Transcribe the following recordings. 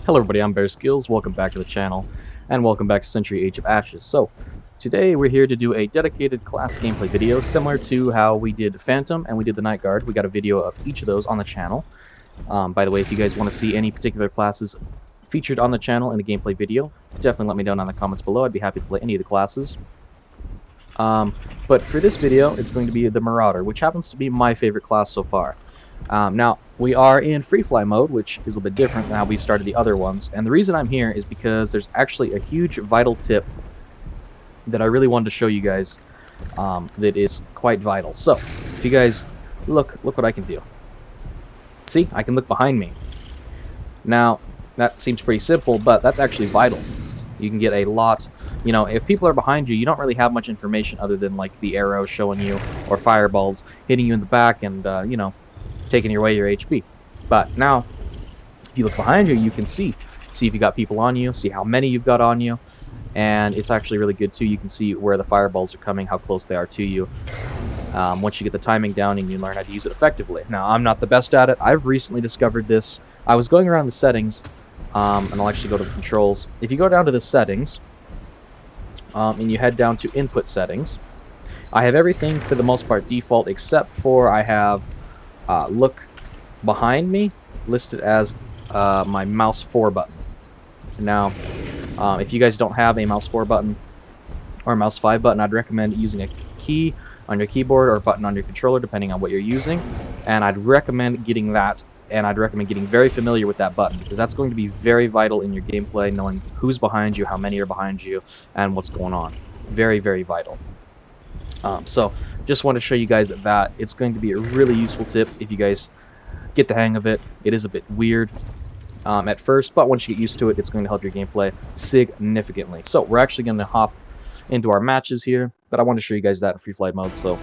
Hello everybody, I'm Bear Skills, welcome back to the channel, and welcome back to Century Age of Ashes. So, today we're here to do a dedicated class gameplay video, similar to how we did Phantom and we did the Night Guard. We got a video of each of those on the channel. By the way, if you guys want to see any particular classes featured on the channel in a gameplay video, definitely let me know in the comments below. I'd be happy to play any of the classes. But for this video, it's going to be the Marauder, which happens to be my favorite class so far. Now, we are in free fly mode, which is a bit different than how we started the other ones, and the reason I'm here is because there's actually a huge vital tip that I really wanted to show you guys that is quite vital. So, if you guys look what I can do. See, I can look behind me. Now, that seems pretty simple, but that's actually vital. You can get a lot, you know, if people are behind you, you don't really have much information other than like the arrows showing you, or fireballs hitting you in the back and, you know, taking away your HP. But now, if you look behind you, you can see if you got people on you, see how many you've got on you, and it's actually really good too. You can see where the fireballs are coming, how close they are to you. Once you get the timing down and you learn how to use it effectively. Now, I'm not the best at it. I've recently discovered this. I was going around the settings, and I'll actually go to the controls. If you go down to the settings, and you head down to input settings, I have everything for the most part default, except for I have look behind me listed as my mouse 4 button. Now, if you guys don't have a mouse 4 button or a mouse 5 button, I'd recommend using a key on your keyboard or a button on your controller, depending on what you're using. And I'd recommend getting that, and I'd recommend getting very familiar with that button, because that's going to be very vital in your gameplay, knowing who's behind you, how many are behind you, and what's going on. Very, very vital. So, just want to show you guys that it's going to be a really useful tip if you guys get the hang of it. It is a bit weird at first, but once you get used to it, it's going to help your gameplay significantly. So we're actually going to hop into our matches here, but I want to show you guys that in free flight mode so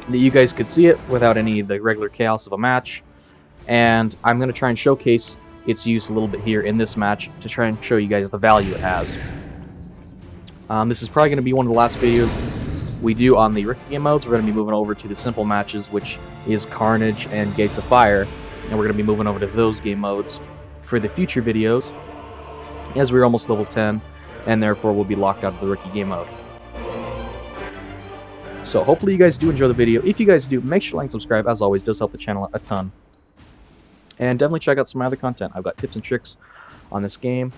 that you guys could see it without any of the regular chaos of a match. And I'm going to try and showcase its use a little bit here in this match to try and show you guys the value it has. This is probably going to be one of the last videos we do on the rookie game modes. We're going to be moving over to the simple matches, which is Carnage and Gates of Fire, and we're going to be moving over to those game modes for the future videos, as we're almost level 10, and therefore we'll be locked out of the rookie game mode. So hopefully you guys do enjoy the video. If you guys do, make sure to like and subscribe. As always, it does help the channel a ton. And definitely check out some of my other content. I've got tips and tricks on this game.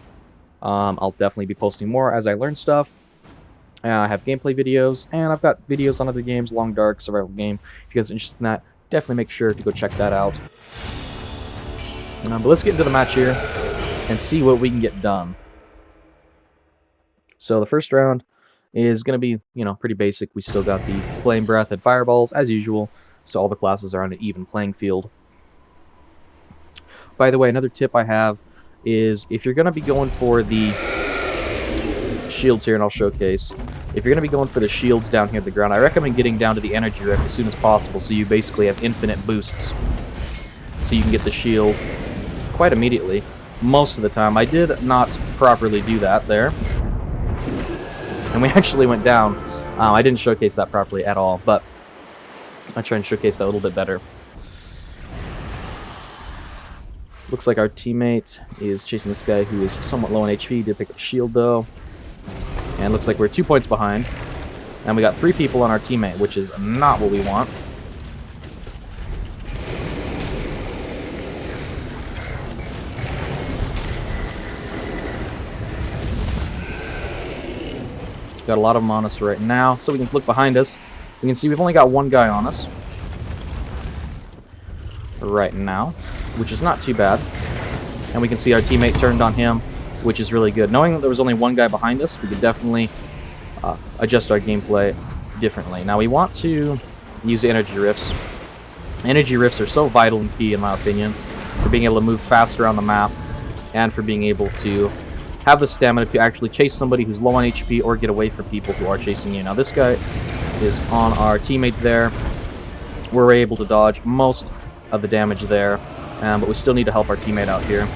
I'll definitely be posting more as I learn stuff. I have gameplay videos, and I've got videos on other games, Long Dark, survival game. If you guys are interested in that, definitely make sure to go check that out. But let's get into the match here and see what we can get done. So the first round is going to be, you know, pretty basic. We still got the Flame Breath and Fireballs, as usual, so all the classes are on an even playing field. By the way, another tip I have is if you're going to be going for the shields here, and I'll showcase. If you're going to be going for the shields down here at the ground, I recommend getting down to the energy rift as soon as possible, so you basically have infinite boosts. So you can get the shield quite immediately, most of the time. I did not properly do that there, and we actually went down. I didn't showcase that properly at all, but I'll try and showcase that a little bit better. Looks like our teammate is chasing this guy who is somewhat low on HP. He did pick up a shield though. And looks like we're 2 points behind. And we got 3 people on our teammate, which is not what we want. Got a lot of them on us right now, so we can look behind us. We can see we've only got 1 guy on us right now, which is not too bad. And we can see our teammate turned on him, which is really good. Knowing that there was only 1 guy behind us, we could definitely adjust our gameplay differently. Now we want to use energy rifts. Energy rifts are so vital and key, in my opinion, for being able to move fast around the map, and for being able to have the stamina to actually chase somebody who's low on HP or get away from people who are chasing you. Now this guy is on our teammate there. We're able to dodge most of the damage there, but we still need to help our teammate out here.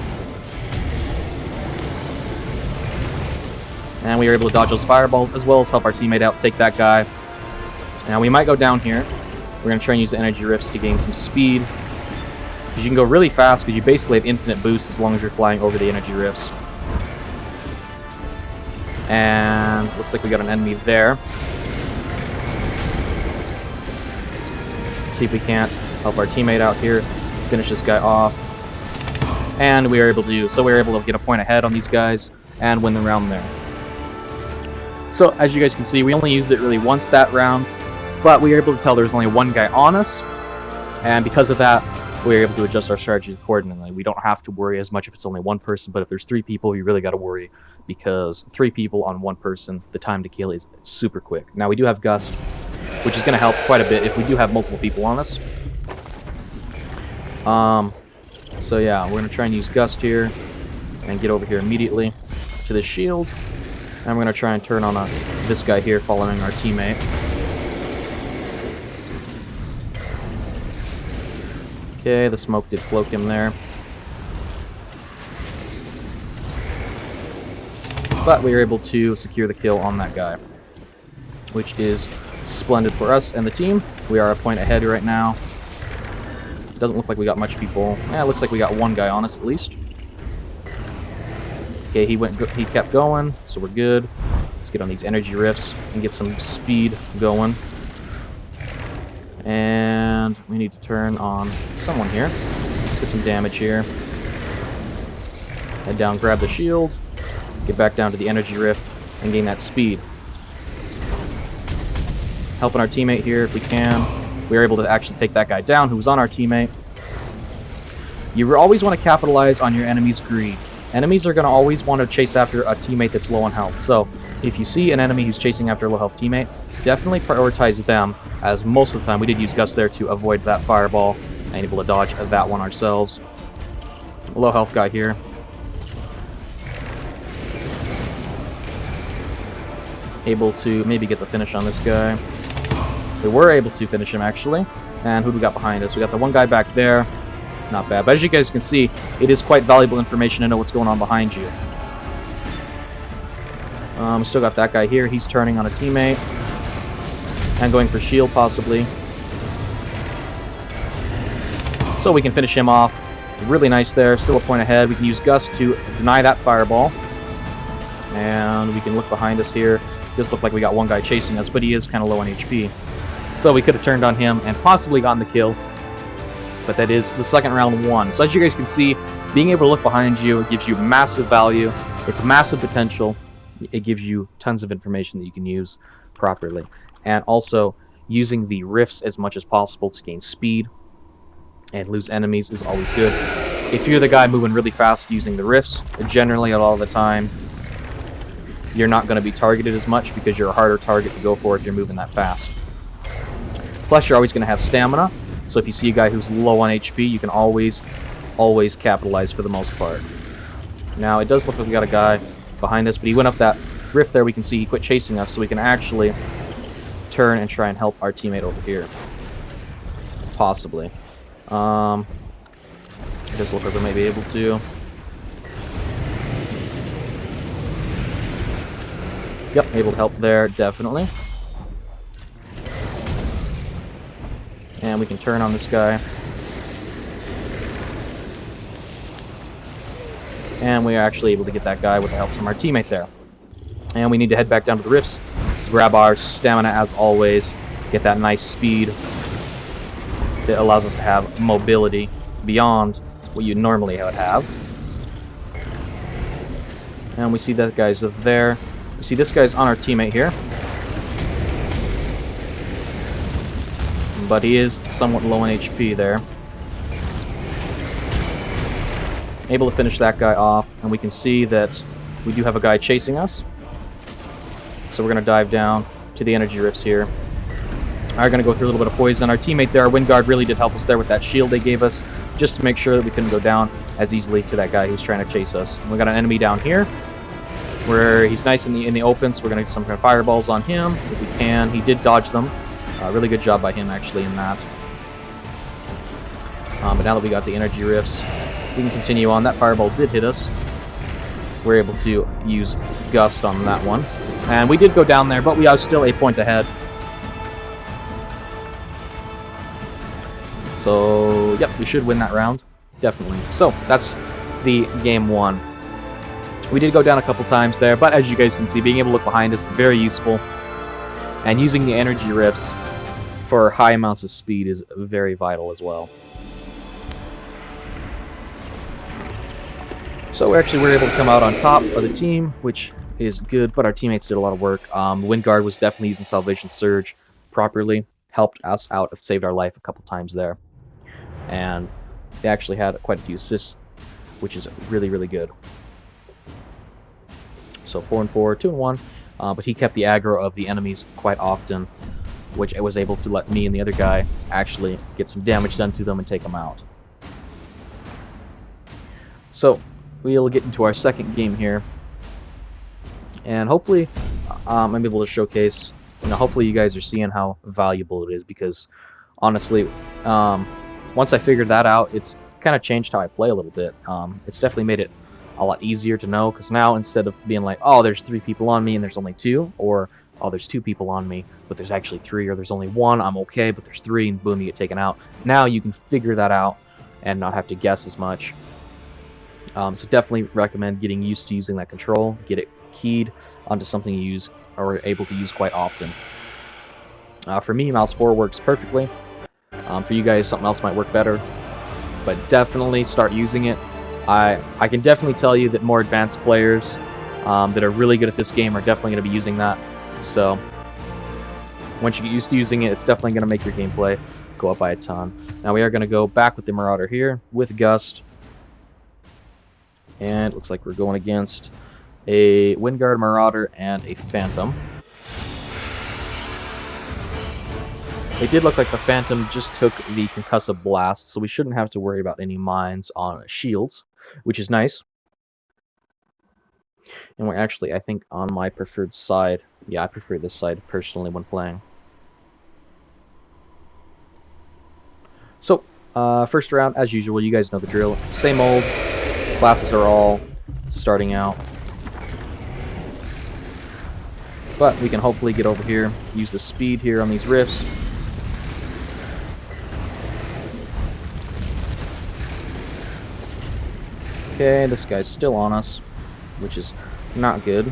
And we were able to dodge those fireballs, as well as help our teammate out, take that guy. Now we might go down here. We're going to try and use the energy rifts to gain some speed. Because you can go really fast because you basically have infinite boost as long as you're flying over the energy rifts. And looks like we got an enemy there. See if we can't help our teammate out here, finish this guy off. And we were able to do so. We were able to get a point ahead on these guys and win the round there. So as you guys can see, we only used it really once that round, but we were able to tell there was only one guy on us, and because of that, we were able to adjust our strategy accordingly. We don't have to worry as much if it's only one person, but if there's 3 people, you really got to worry, because 3 people on 1 person, the time to kill is super quick. Now we do have Gust, which is going to help quite a bit if we do have multiple people on us. So yeah, we're going to try and use Gust here and get over here immediately to the shield. And we're going to try and turn on this guy here following our teammate. Okay, the smoke did cloak him there. But we were able to secure the kill on that guy, which is splendid for us and the team. We are a point ahead right now. Doesn't look like we got much people. Yeah, it looks like we got 1 guy on us at least. Okay, he kept going, so we're good. Let's get on these energy rifts and get some speed going. And we need to turn on someone here. Let's get some damage here. Head down, grab the shield, get back down to the energy rift, and gain that speed. Helping our teammate here if we can. We were able to actually take that guy down who was on our teammate. You always want to capitalize on your enemy's greed. Enemies are going to always want to chase after a teammate that's low on health. So if you see an enemy who's chasing after a low health teammate, definitely prioritize them, as most of the time we did use Gust there to avoid that fireball and able to dodge that one ourselves. Low health guy here. Able to maybe get the finish on this guy. We were able to finish him actually. And who do we got behind us? We got the one guy back there. Not bad. But as you guys can see, it is quite valuable information to know what's going on behind you. Still got that guy here. He's turning on a teammate. And going for shield possibly. So we can finish him off. Really nice there. Still a point ahead. We can use Gust to deny that fireball. And we can look behind us here. Does look like we got one guy chasing us, but he is kind of low on HP. So we could have turned on him and possibly gotten the kill. But that is the second round won. So as you guys can see, being able to look behind you gives you massive value. It's massive potential. It gives you tons of information that you can use properly. And also, using the rifts as much as possible to gain speed and lose enemies is always good. If you're the guy moving really fast using the rifts, generally a lot of the time, you're not going to be targeted as much because you're a harder target to go for if you're moving that fast. Plus, you're always going to have stamina. So if you see a guy who's low on HP, you can always capitalize for the most part. Now, it does look like we got a guy behind us, but he went up that rift there. We can see he quit chasing us, so we can actually turn and try and help our teammate over here. Possibly. It does look like we may be able to. Yep, able to help there, definitely. And we can turn on this guy. And we are actually able to get that guy with the help from our teammate there. And we need to head back down to the rifts, grab our stamina as always, get that nice speed that allows us to have mobility beyond what you normally would have. And we see that guy's there. We see this guy's on our teammate here. But he is somewhat low on HP there. Able to finish that guy off, and we can see that we do have a guy chasing us. So we're going to dive down to the energy rifts here. We're going to go through a little bit of poison. Our teammate there, our wind guard, really did help us there with that shield they gave us, just to make sure that we couldn't go down as easily to that guy who's trying to chase us. And we got an enemy down here, where he's nice in the open, so we're going to get some kind of fireballs on him if we can. He did dodge them. Really good job by him actually in that. But now that we got the energy rifts, we can continue on. That fireball did hit us. We're able to use Gust on that one. And we did go down there, but we are still a point ahead. So, yep, we should win that round. definitely. So that's the game 1. We did go down a couple times there, but as you guys can see, being able to look behind us, very useful. And using the energy rifts for high amounts of speed is very vital as well. So we were able to come out on top of the team, which is good, but our teammates did a lot of work. Windguard was definitely using Salvation Surge properly, helped us out, saved our life a couple times there. And they actually had quite a few assists, which is really, really good. So 4 and 4, 2 and 1, but he kept the aggro of the enemies quite often, which was able to let me and the other guy actually get some damage done to them and take them out. So we'll get into our second game here, and hopefully I'm able to showcase, hopefully you guys are seeing how valuable it is, because honestly, once I figured that out, it's kind of changed how I play a little bit. It's definitely made it a lot easier to know, because now instead of being like, oh, there's 3 people on me and there's only 2, or oh, there's 2 people on me but there's actually 3, or there's only 1, I'm okay, but there's 3, and boom, you get taken out. Now you can figure that out and not have to guess as much. So definitely recommend getting used to using that control, get it keyed onto something you use or are able to use quite often. For me, mouse 4 works perfectly. For you guys, something else might work better, but definitely start using it. I can definitely tell you that more advanced players that are really good at this game are definitely going to be using that. So once you get used to using it, it's definitely going to make your gameplay go up by a ton. Now we are going to go back with the Marauder here with Gust. And it looks like we're going against a Windguard, Marauder, and a Phantom. It did look like the Phantom just took the Concussive Blast, so we shouldn't have to worry about any mines on shields, which is nice. And we're actually, I think, on my preferred side. Yeah, I prefer this side personally when playing. So, first round, as usual, you guys know the drill. Same old. Classes are all starting out. But we can hopefully get over here, use the speed here on these rifts. Okay, this guy's still on us, which is not good.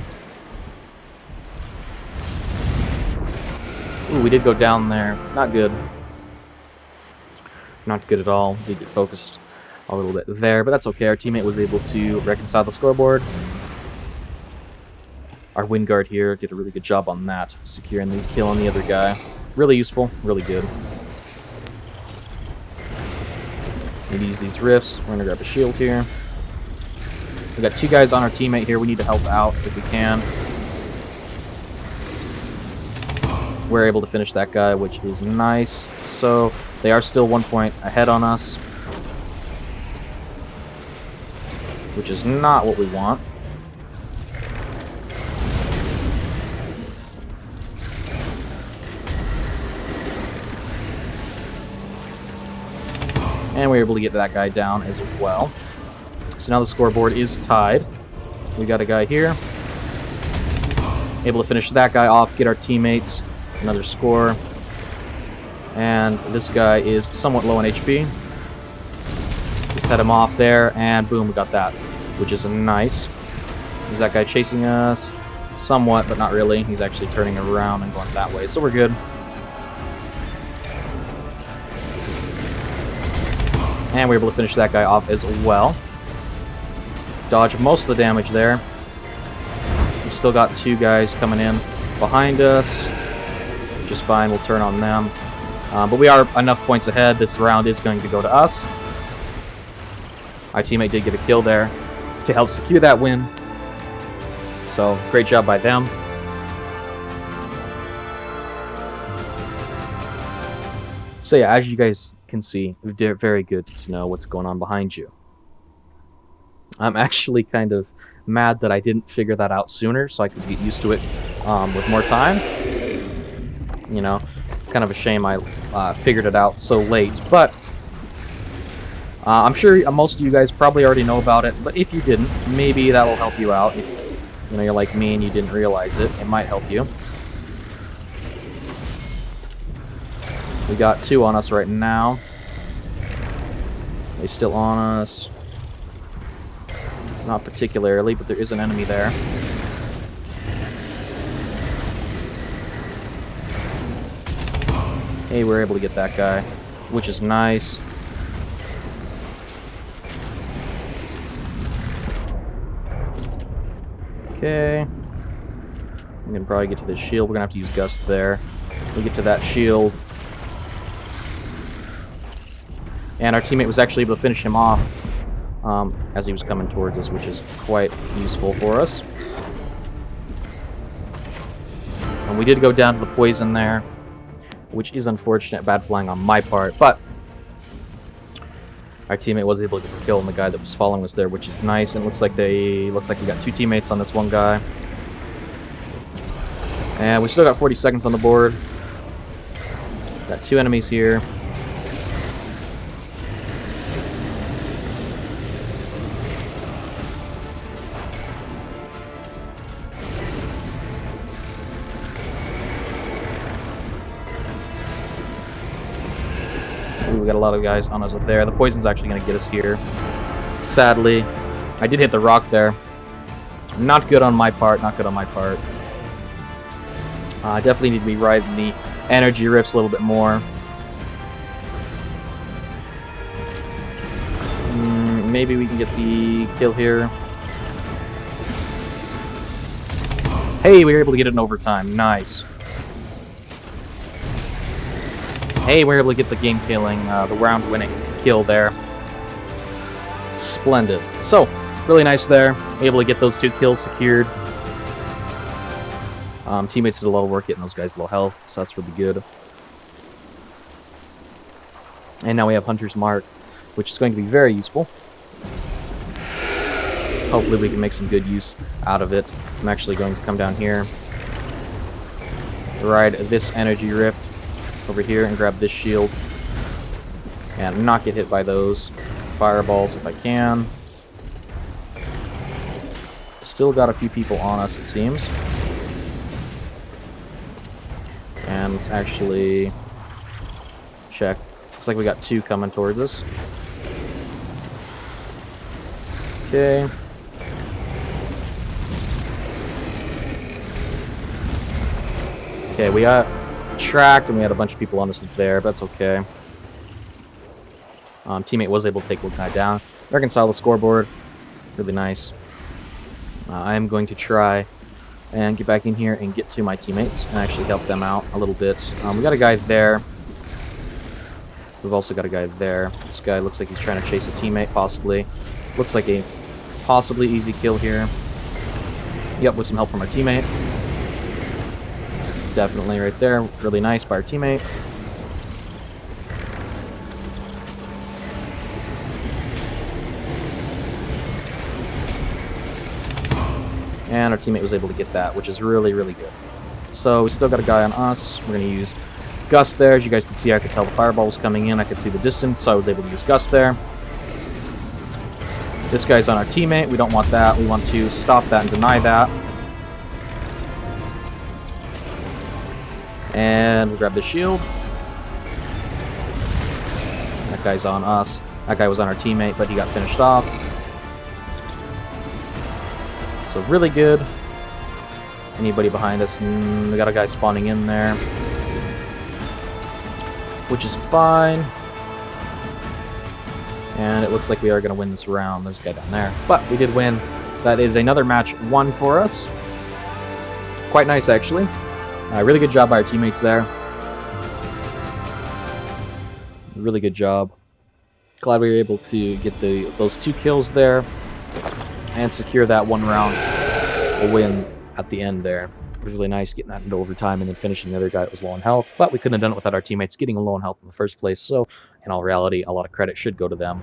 Ooh, we did go down there. Not good. Not good at all. We did get focused a little bit there, but that's okay. Our teammate was able to reconcile the scoreboard. Our Windguard here did a really good job on that, securing the kill on the other guy. Really useful, really good. Need to use these rifts. We're gonna grab a shield here. We got 2 guys on our teammate here. We need to help out if we can. We're able to finish that guy, which is nice. So they are still 1 point ahead on us, which is not what we want. And we're able to get that guy down as well. So now the scoreboard is tied. We got a guy here. Able to finish that guy off, get our teammates another score. And this guy is somewhat low on HP. Just head him off there, and boom, we got that, which is nice. Is that guy chasing us? Somewhat, but not really. He's actually turning around and going that way, so we're good. And we're able to finish that guy off as well. Dodge most of the damage there. We've still got 2 guys coming in behind us, which is fine. We'll turn on them. But we are enough points ahead. This round is going to go to us. Our teammate did get a kill there to help secure that win. So, great job by them. So yeah, as you guys can see, very good to know what's going on behind you. I'm actually kind of mad that I didn't figure that out sooner, so I could get used to it with more time. You know, kind of a shame I figured it out so late, but I'm sure most of you guys probably already know about it, but if you didn't, maybe that will help you out. If you're like me and you didn't realize it, it might help you. We got 2 on us right now. They still on us? Not particularly, but there is an enemy there. Hey, we're able to get that guy, which is nice. Okay. I'm gonna probably get to this shield. We're gonna have to use Gust there. We get to that shield. And our teammate was actually able to finish him off as he was coming towards us, which is quite useful for us. And we did go down to the poison there, which is unfortunate, bad flying on my part, but our teammate was able to get the kill on the guy that was following us there, which is nice. And it looks like we got two teammates on this one guy. And we still got 40 seconds on the board. Got two enemies here. Ooh, we got a lot of guys on us up there. The poison's actually going to get us here. Sadly, I did hit the rock there. Not good on my part, not good on my part. I definitely need to be riding the energy rifts a little bit more. Maybe we can get the kill here. Hey, we were able to get it in overtime. Nice. Hey, we were able to get the game-killing, the round-winning kill there. Splendid. So, really nice there. Able to get those two kills secured. Teammates did a lot of work getting those guys low health, so that's really good. And now we have Hunter's Mark, which is going to be very useful. Hopefully we can make some good use out of it. I'm actually going to come down here, ride this energy rift over here, and grab this shield. And not get hit by those fireballs if I can. Still got a few people on us, it seems. And let's actually check. Looks like we got two coming towards us. Okay. Okay, we got tracked and we had a bunch of people on us there, but that's okay. Teammate was able to take one guy down. Reconcile the scoreboard. Really nice. I am going to try and get back in here and get to my teammates and actually help them out a little bit. We got a guy there. We've also got a guy there. This guy looks like he's trying to chase a teammate, possibly. Looks like a possibly easy kill here. Yep, with some help from our teammate. Definitely right there. Really nice by our teammate. And our teammate was able to get that, which is really, really good. So we still got a guy on us. We're going to use Gust there. As you guys can see, I could tell the fireball was coming in. I could see the distance, so I was able to use Gust there. This guy's on our teammate. We don't want that. We want to stop that and deny that. And we'll grab the shield. That guy's on us. That guy was on our teammate, but he got finished off. So really good. Anybody behind us? We got a guy spawning in there, which is fine. And it looks like we are going to win this round. There's a guy down there. But we did win. That is another match won for us. Quite nice, actually. Really good job by our teammates there. Really good job. Glad we were able to get those two kills there and secure that one round a win at the end there. It was really nice getting that into overtime and then finishing the other guy that was low on health. But we couldn't have done it without our teammates getting low on health in the first place. So, in all reality, a lot of credit should go to them.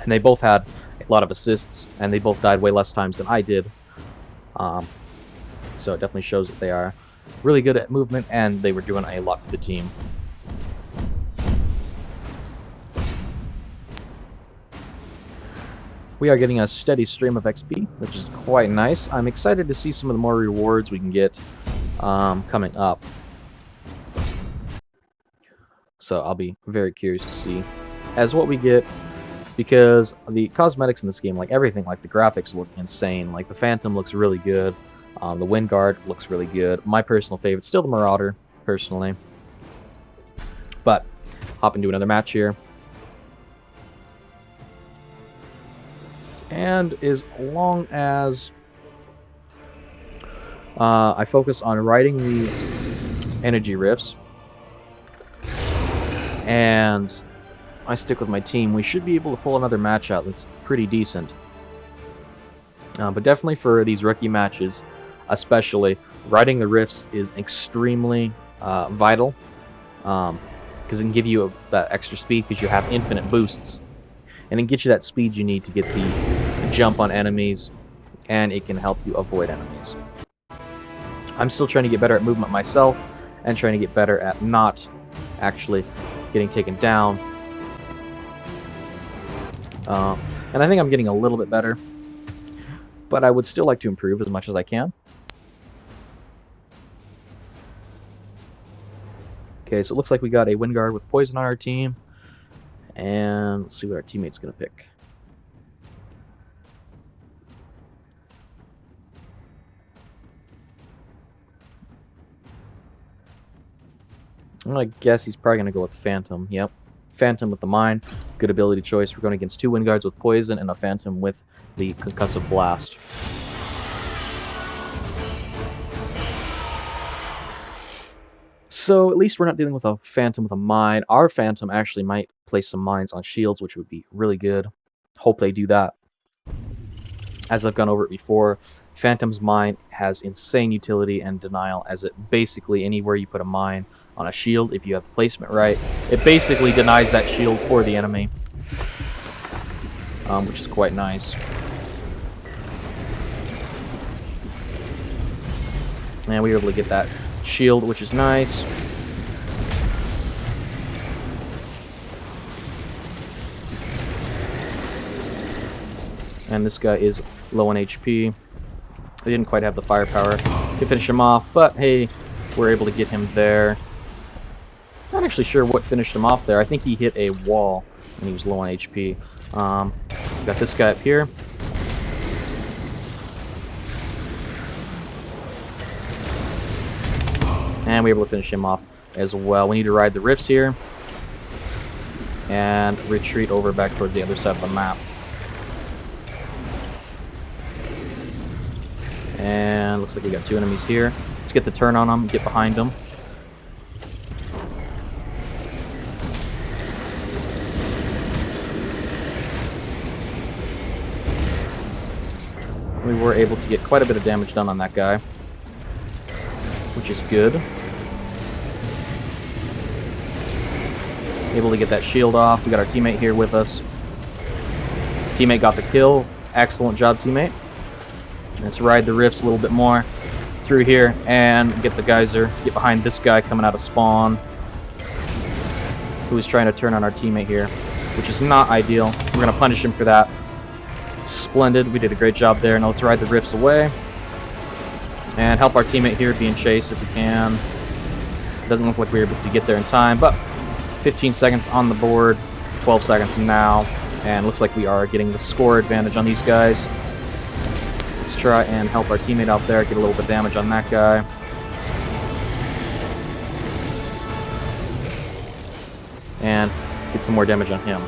And they both had a lot of assists, and they both died way less times than I did. So it definitely shows that they are really good at movement, and they were doing a lot for the team. We are getting a steady stream of XP, which is quite nice. I'm excited to see some of the more rewards we can get coming up. So I'll be very curious to see. As what we get, because the cosmetics in this game, like everything, like the graphics look insane. Like the Phantom looks really good, the Wind Guard looks really good. My personal favorite, still the Marauder, personally. But hop into another match here. And as long as I focus on riding the energy rifts and I stick with my team, we should be able to pull another match out that's pretty decent. But definitely for these rookie matches, especially, riding the rifts is extremely vital, because it can give you that extra speed because you have infinite boosts. And it gets you that speed you need to get the jump on enemies, and it can help you avoid enemies. I'm still trying to get better at movement myself, and trying to get better at not actually getting taken down. And I think I'm getting a little bit better, but I would still like to improve as much as I can. Okay, so it looks like we got a Wind Guard with Poison on our team, and let's see what our teammate's going to pick. I'm going to guess he's probably going to go with Phantom. Yep. Phantom with the Mine. Good ability choice. We're going against 2 Wind Guards with Poison and a Phantom with the Concussive Blast. So at least we're not dealing with a Phantom with a Mine. Our Phantom actually might place some mines on shields, which would be really good. Hope they do that. As I've gone over it before, Phantom's Mine has insane utility and denial, as it basically, anywhere you put a mine on a shield, if you have the placement right, it basically denies that shield for the enemy, which is quite nice. And we were able to get that shield, which is nice. And this guy is low on HP. They didn't quite have the firepower to finish him off, but hey, we're able to get him there. Not actually sure what finished him off there. I think he hit a wall when he was low on HP. Got this guy up here. And we're able to finish him off as well. We need to ride the rifts here and retreat over back towards the other side of the map. And looks like we got 2 enemies here. Let's get the turn on them, get behind them. We were able to get quite a bit of damage done on that guy, which is good. Able to get that shield off. We got our teammate here with us. Teammate got the kill. Excellent job, teammate. Let's ride the rifts a little bit more through here and get the geyser. Get behind this guy coming out of spawn, who is trying to turn on our teammate here, which is not ideal. We're going to punish him for that. Splendid. We did a great job there. Now let's ride the rifts away and help our teammate here being chased if we can. Doesn't look like we were able to get there in time, but 15 seconds on the board, 12 seconds now, and looks like we are getting the score advantage on these guys. Let's try and help our teammate out there, get a little bit of damage on that guy. And get some more damage on him.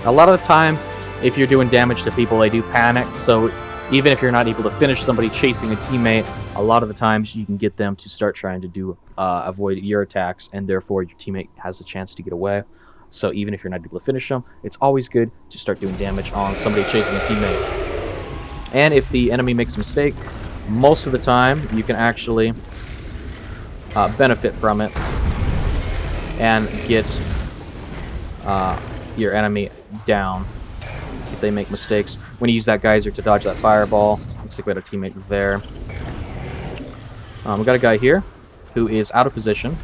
A lot of the time, if you're doing damage to people, they do panic, so even if you're not able to finish somebody chasing a teammate, a lot of the times you can get them to start trying to do avoid your attacks, and therefore your teammate has a chance to get away. So even if you're not able to finish them, it's always good to start doing damage on somebody chasing a teammate. And if the enemy makes a mistake, most of the time you can actually benefit from it and get your enemy down if they make mistakes. When you use that geyser to dodge that fireball, looks like we had a teammate there. We got a guy here who is out of position.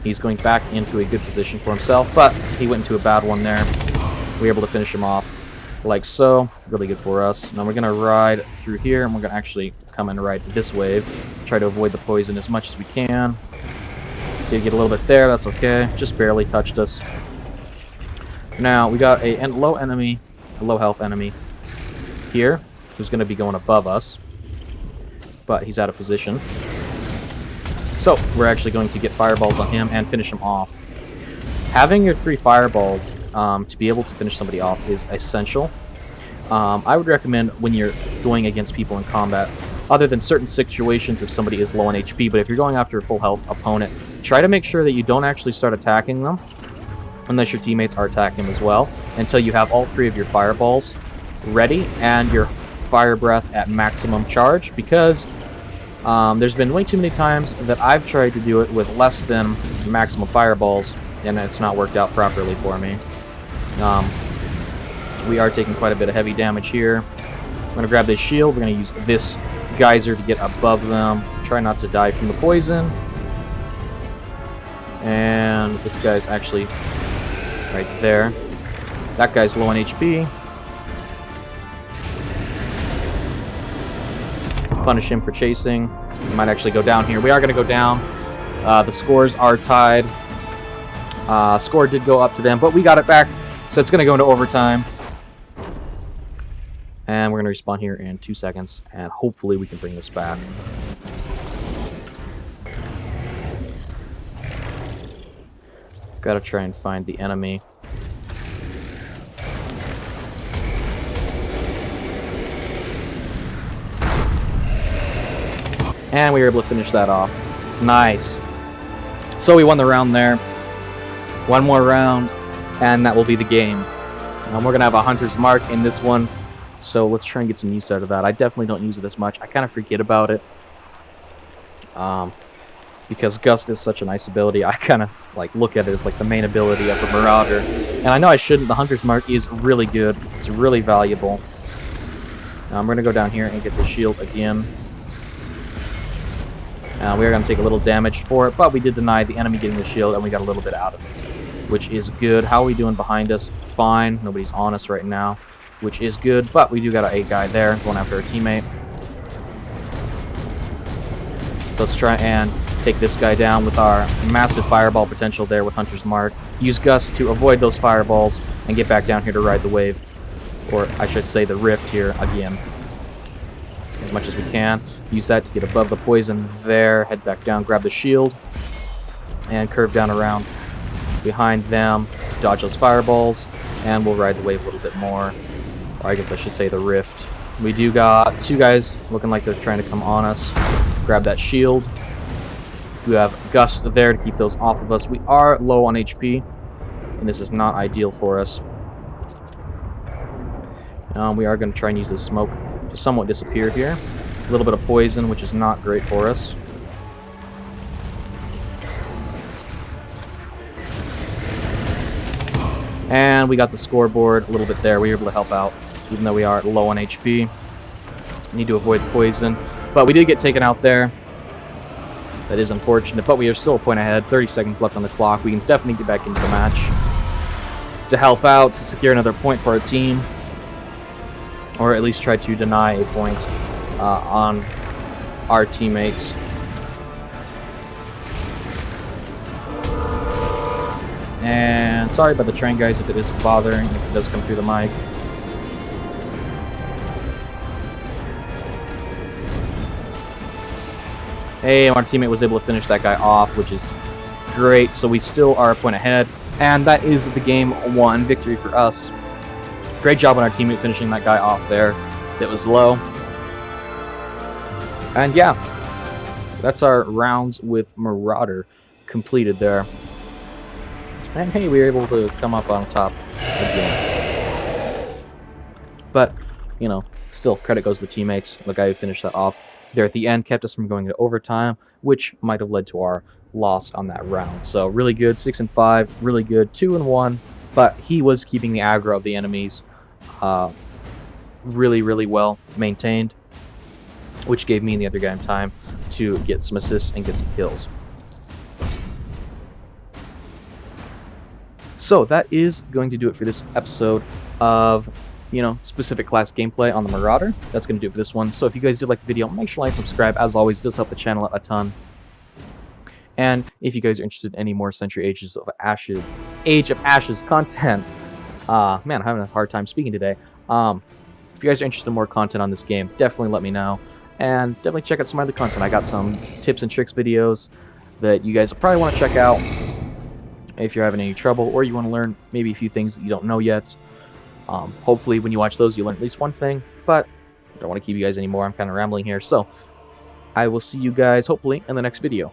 He's going back into a good position for himself, but he went into a bad one there. We were able to finish him off like so. Really good for us. Now we're going to ride through here, and we're going to actually come and ride this wave. Try to avoid the poison as much as we can. Did get a little bit there, that's okay. Just barely touched us. Now, we got a low health enemy here, who's going to be going above us, but he's out of position. So, we're actually going to get fireballs on him and finish him off. Having your 3 fireballs to be able to finish somebody off is essential. I would recommend when you're going against people in combat, other than certain situations if somebody is low on HP, but if you're going after a full health opponent, try to make sure that you don't actually start attacking them, unless your teammates are attacking them as well, until you have all 3 of your fireballs ready and your fire breath at maximum charge, because there's been way too many times that I've tried to do it with less than maximum fireballs, and it's not worked out properly for me. We are taking quite a bit of heavy damage here. I'm going to grab this shield. We're going to use this geyser to get above them. Try not to die from the poison. And this guy's actually right there. That guy's low on HP. Punish him for chasing. We might actually go down here. We are going to go down. The scores are tied. Score did go up to them, but we got it back. So it's going to go into overtime. And we're going to respawn here in 2 seconds, and hopefully we can bring this back. Gotta try and find the enemy. And we were able to finish that off. Nice. So we won the round there. One more round, and that will be the game. We're going to have a hunter's mark in this one. So let's try and get some use out of that. I definitely don't use it as much. I kind of forget about it. Because Gust is such a nice ability, I kind of like look at it as like the main ability of the Marauder. And I know I shouldn't. The Hunter's Mark is really good. It's really valuable. We're going to go down here and get the shield again. We are going to take a little damage for it, but we did deny the enemy getting the shield, and we got a little bit out of it, which is good. How are we doing behind us? Fine. Nobody's on us right now, which is good, but we do got a guy there going after a teammate. So let's try and take this guy down with our massive fireball potential there with Hunter's Mark. Use Gust to avoid those fireballs and get back down here to ride the wave. Or I should say the rift here again. As much as we can. Use that to get above the poison there. Head back down, grab the shield. And curve down around behind them. Dodge those fireballs. And we'll ride the wave a little bit more. Or I guess I should say the rift. We do got 2 guys looking like they're trying to come on us. Grab that shield. We have Gust there to keep those off of us. We are low on HP, and this is not ideal for us. We are going to try and use this smoke to somewhat disappear here. A little bit of poison, which is not great for us. And we got the scoreboard a little bit there. We were able to help out, even though we are low on HP. Need to avoid poison. But we did get taken out there. That is unfortunate, but we are still a point ahead. 30 seconds left on the clock. We can definitely get back into the match to help out, to secure another point for our team. Or at least try to deny a point on our teammates. And sorry about the train, guys, if it is bothering, if it does come through the mic. Hey, our teammate was able to finish that guy off, which is great. So we still are a point ahead. And that is the game 1 victory for us. Great job on our teammate finishing that guy off there. That was low. And yeah, that's our rounds with Marauder completed there. And hey, we were able to come up on top again. But, you know, still credit goes to the teammates. The guy who finished that off there at the end kept us from going to overtime, which might have led to our loss on that round. So really good, 6-5, really good, 2-1. But he was keeping the aggro of the enemies really, really well maintained, which gave me and the other guy time to get some assists and get some kills. So that is going to do it for this episode of, you know, specific class gameplay on the Marauder. That's going to do it for this one. So if you guys did like the video, make sure to like and subscribe. As always, it does help the channel a ton. And if you guys are interested in any more Century Age of Ashes content, Man, I'm having a hard time speaking today. If you guys are interested in more content on this game, definitely let me know. And definitely check out some other content. I got some tips and tricks videos that you guys will probably want to check out if you're having any trouble, or you want to learn maybe a few things that you don't know yet. Hopefully, when you watch those, you learn at least one thing, but I don't want to keep you guys anymore. I'm kind of rambling here. So, I will see you guys hopefully in the next video.